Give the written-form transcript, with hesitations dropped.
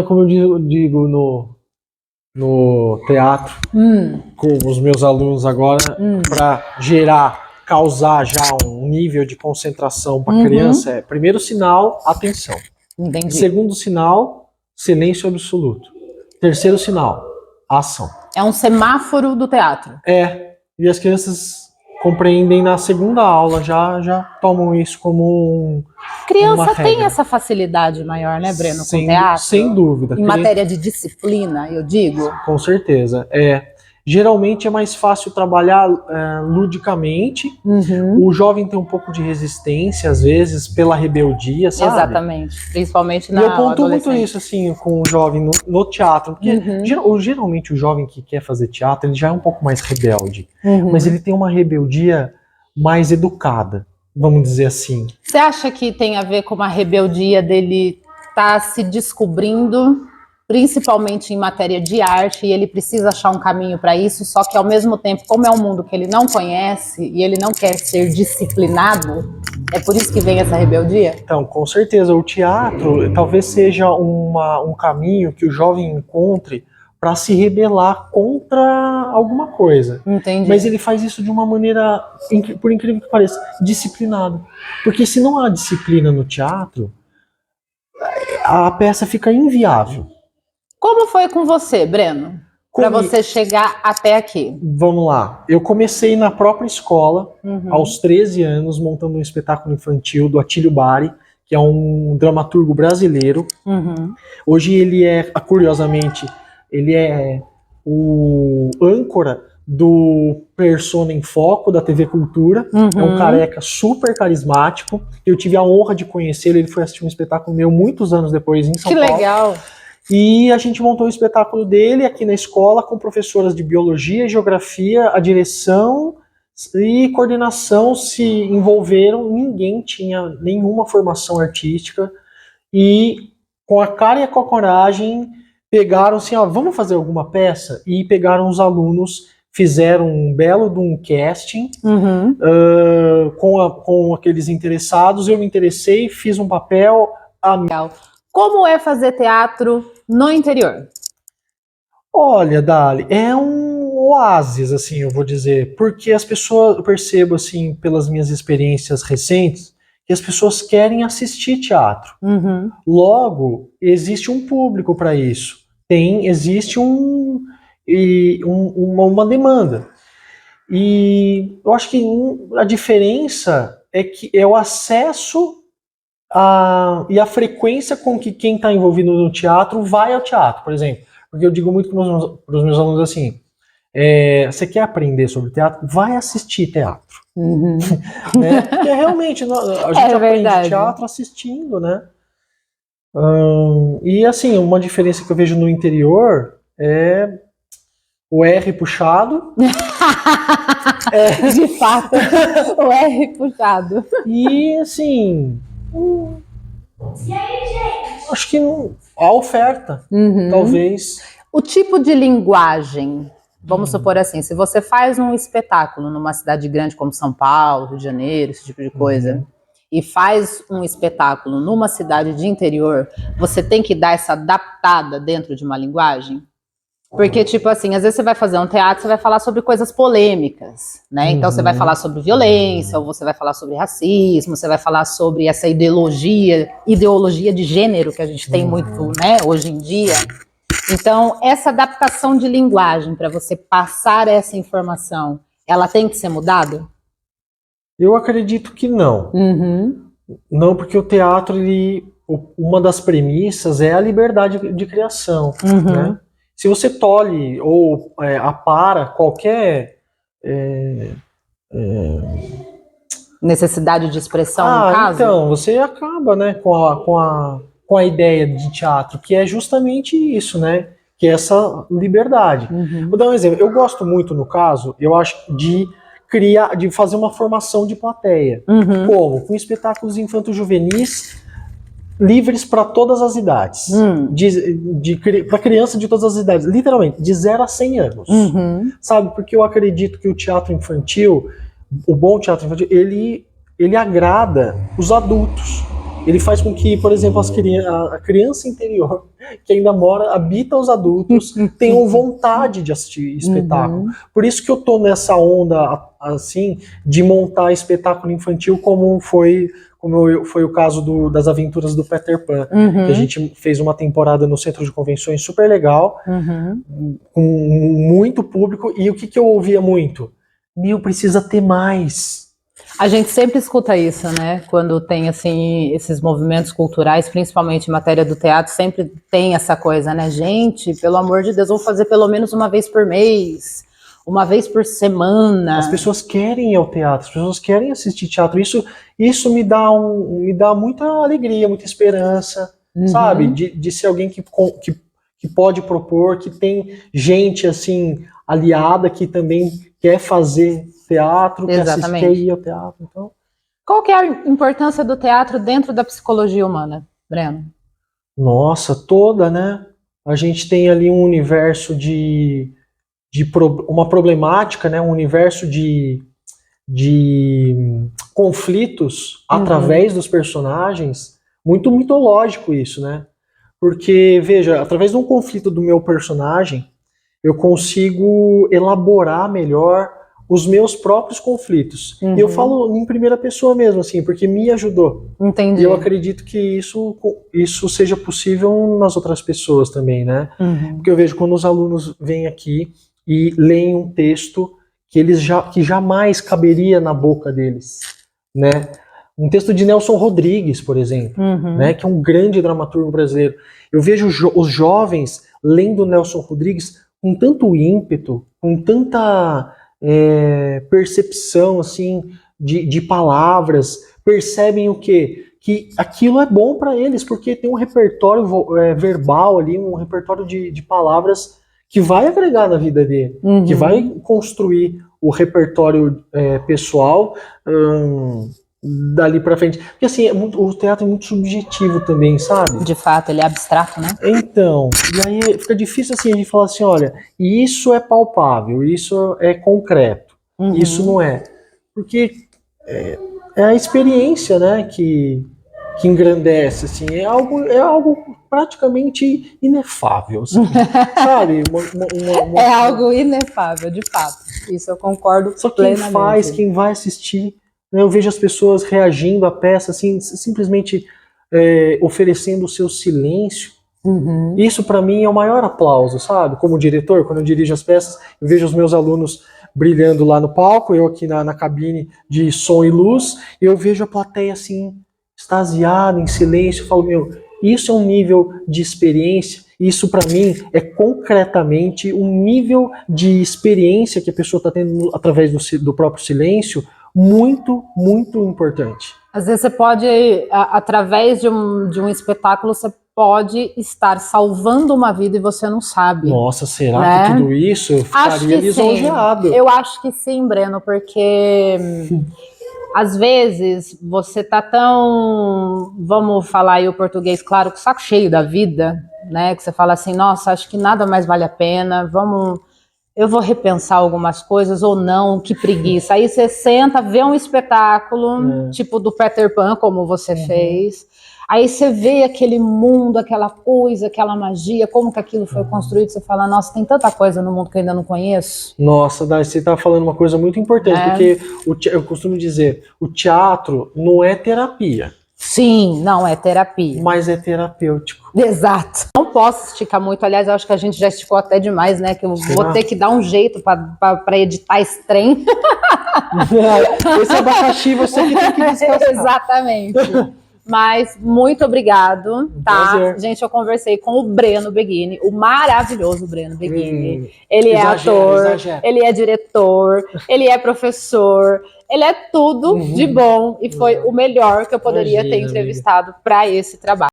Como eu digo no teatro, com os meus alunos agora, para causar já um nível de concentração para a criança, é primeiro sinal, atenção. Entendi. Segundo sinal, silêncio absoluto. Terceiro sinal, ação. É um semáforo do teatro. E as crianças compreendem na segunda aula, já tomam isso como criança tem essa facilidade maior, né, Breno, com teatro? Sem dúvida. Em matéria de disciplina, eu digo. Com certeza. Geralmente é mais fácil trabalhar ludicamente. O jovem tem um pouco de resistência, às vezes, pela rebeldia, sabe? Exatamente. Principalmente na adolescência. E eu ponto muito isso, assim, com o jovem no teatro. Porque geralmente o jovem que quer fazer teatro, ele já é um pouco mais rebelde. Mas ele tem uma rebeldia mais educada, vamos dizer assim. Você acha que tem a ver com uma rebeldia dele estar se descobrindo, principalmente em matéria de arte, e ele precisa achar um caminho para isso, só que ao mesmo tempo, como é um mundo que ele não conhece e ele não quer ser disciplinado, é por isso que vem essa rebeldia? Então, com certeza, o teatro talvez seja um caminho que o jovem encontre para se rebelar contra alguma coisa. Entendi. Mas ele faz isso de uma maneira, por incrível que pareça, disciplinada. Porque se não há disciplina no teatro, a peça fica inviável. Como foi com você, Breno? Para você chegar até aqui? Vamos lá. Eu comecei na própria escola, aos 13 anos, montando um espetáculo infantil do Atílio Bari, que é um dramaturgo brasileiro. Hoje ele curiosamente, ele é o âncora do Persona em Foco, da TV Cultura. É um careca super carismático. Eu tive a honra de conhecê-lo. Ele foi assistir um espetáculo meu muitos anos depois em São Paulo. Que legal! E a gente montou o espetáculo dele aqui na escola com professoras de biologia e geografia. A direção e coordenação se envolveram. Ninguém tinha nenhuma formação artística. E com a cara e com a coragem, pegaram assim, vamos fazer alguma peça? E pegaram os alunos, fizeram um belo de um casting com aqueles interessados. Eu me interessei, fiz um papel. Como é fazer teatro no interior? Olha, Dali, é um oásis, assim, eu vou dizer, porque as pessoas, eu percebo, assim, pelas minhas experiências recentes, que as pessoas querem assistir teatro. Logo, existe um público para isso. Existe uma demanda. E eu acho que a diferença é o acesso e a frequência com que quem está envolvido no teatro vai ao teatro, por exemplo. Porque eu digo muito para os meus alunos assim, você quer aprender sobre teatro? Vai assistir teatro. Né? Porque realmente a gente aprende teatro assistindo, né? E assim, uma diferença que eu vejo no interior é o R puxado. De fato, o R puxado. E assim, acho que a oferta, talvez. O tipo de linguagem, vamos supor assim, se você faz um espetáculo numa cidade grande como São Paulo, Rio de Janeiro, esse tipo de coisa, e faz um espetáculo numa cidade de interior, você tem que dar essa adaptada dentro de uma linguagem? Porque, tipo assim, às vezes você vai fazer um teatro, você vai falar sobre coisas polêmicas, né? Então você vai falar sobre violência, ou você vai falar sobre racismo, você vai falar sobre essa ideologia de gênero que a gente tem muito, né, hoje em dia. Então, essa adaptação de linguagem para você passar essa informação, ela tem que ser mudada? Eu acredito que não. Não, porque o teatro, uma das premissas é a liberdade de criação, né? Se você tolhe ou apara qualquer necessidade de expressão, no caso? Então, você acaba, né, com a ideia de teatro, que é justamente isso, né? Que é essa liberdade. Vou dar um exemplo. Eu gosto muito, no caso, eu acho, de fazer uma formação de plateia. Como? Com espetáculos infanto-juvenis livres para todas as idades. Para criança de todas as idades. Literalmente, de 0 a 100 anos. Sabe? Porque eu acredito que o teatro infantil, o bom teatro infantil, ele agrada os adultos. ele faz com que, por exemplo, a criança interior, que ainda habita os adultos, tenham vontade de assistir espetáculo. Por isso que eu tô nessa onda, assim, de montar espetáculo infantil como foi o caso das aventuras do Peter Pan. Que a gente fez uma temporada no Centro de Convenções super legal, com muito público, e o que eu ouvia muito? Precisa ter mais. A gente sempre escuta isso, né? Quando tem, assim, esses movimentos culturais, principalmente em matéria do teatro, sempre tem essa coisa, né? Gente, pelo amor de Deus, vamos fazer pelo menos uma vez por mês, uma vez por semana. As pessoas querem ir ao teatro, as pessoas querem assistir teatro. Isso me dá muita alegria, muita esperança, sabe? De ser alguém que pode propor, que tem gente, assim, aliada, que também quer fazer teatro, quer ir ao teatro. Então... Qual que é a importância do teatro dentro da psicologia humana, Breno? Nossa, toda, né? A gente tem ali um universo uma problemática, né? Um universo de conflitos através dos personagens, muito mitológico isso, né? Porque, veja, através de um conflito do meu personagem, eu consigo elaborar melhor os meus próprios conflitos. E eu falo em primeira pessoa mesmo, assim, porque me ajudou. Entendi. E eu acredito que isso seja possível nas outras pessoas também, né? Porque eu vejo quando os alunos vêm aqui e leem um texto que jamais caberia na boca deles, né? Um texto de Nelson Rodrigues, por exemplo, né? Que é um grande dramaturgo brasileiro. Eu vejo os jovens lendo Nelson Rodrigues com tanto ímpeto, com tanta percepção, assim, de palavras, percebem o quê? Que aquilo é bom para eles, porque tem um repertório verbal ali, um repertório de palavras que vai agregar na vida dele, que vai construir o repertório pessoal dali pra frente. Porque assim, o teatro é muito subjetivo também, sabe? De fato, ele é abstrato, né? Então, e aí fica difícil assim, a gente falar assim, olha, isso é palpável, isso é concreto, isso não é. Porque é a experiência, né, que engrandece, assim, é algo praticamente inefável, assim, sabe? É algo inefável, de fato. Isso eu concordo plenamente. Só quem vai assistir, né, eu vejo as pessoas reagindo à peça, assim, simplesmente oferecendo o seu silêncio. Isso para mim é o maior aplauso, sabe? Como diretor, quando eu dirijo as peças, eu vejo os meus alunos brilhando lá no palco, eu aqui na cabine de som e luz, e eu vejo a plateia assim, extasiada, em silêncio, eu falo, isso é um nível de experiência, isso para mim é concretamente um nível de experiência que a pessoa está tendo através do próprio silêncio, muito, muito importante. Às vezes você pode, através de um espetáculo, você pode estar salvando uma vida e você não sabe. Nossa, será que tudo isso eu ficaria lisonjeado? Eu acho que sim, Breno, porque às vezes você tá tão, vamos falar aí o português, claro, com o saco cheio da vida, né? Que você fala assim, nossa, acho que nada mais vale a pena, eu vou repensar algumas coisas ou não, que preguiça. Aí você senta, vê um espetáculo, tipo do Peter Pan, como você fez. Aí você vê aquele mundo, aquela coisa, aquela magia, como que aquilo foi construído. Você fala, nossa, tem tanta coisa no mundo que eu ainda não conheço. Nossa, Dai, você tá falando uma coisa muito importante, porque eu costumo dizer, o teatro não é terapia. Sim, não é terapia. Mas é terapêutico. Exato. Não posso esticar muito, aliás, eu acho que a gente já esticou até demais, né? Que eu vou ter que dar um jeito para editar esse trem. Esse abacaxi você que tem que descascar. Exatamente. Mas muito obrigado, tá? Prazer. Gente, eu conversei com o Breno Beghini, o maravilhoso Breno Beghini. Ele é ator, ele é diretor, ele é professor, ele é tudo de bom e foi o melhor que eu poderia ter entrevistado para esse trabalho.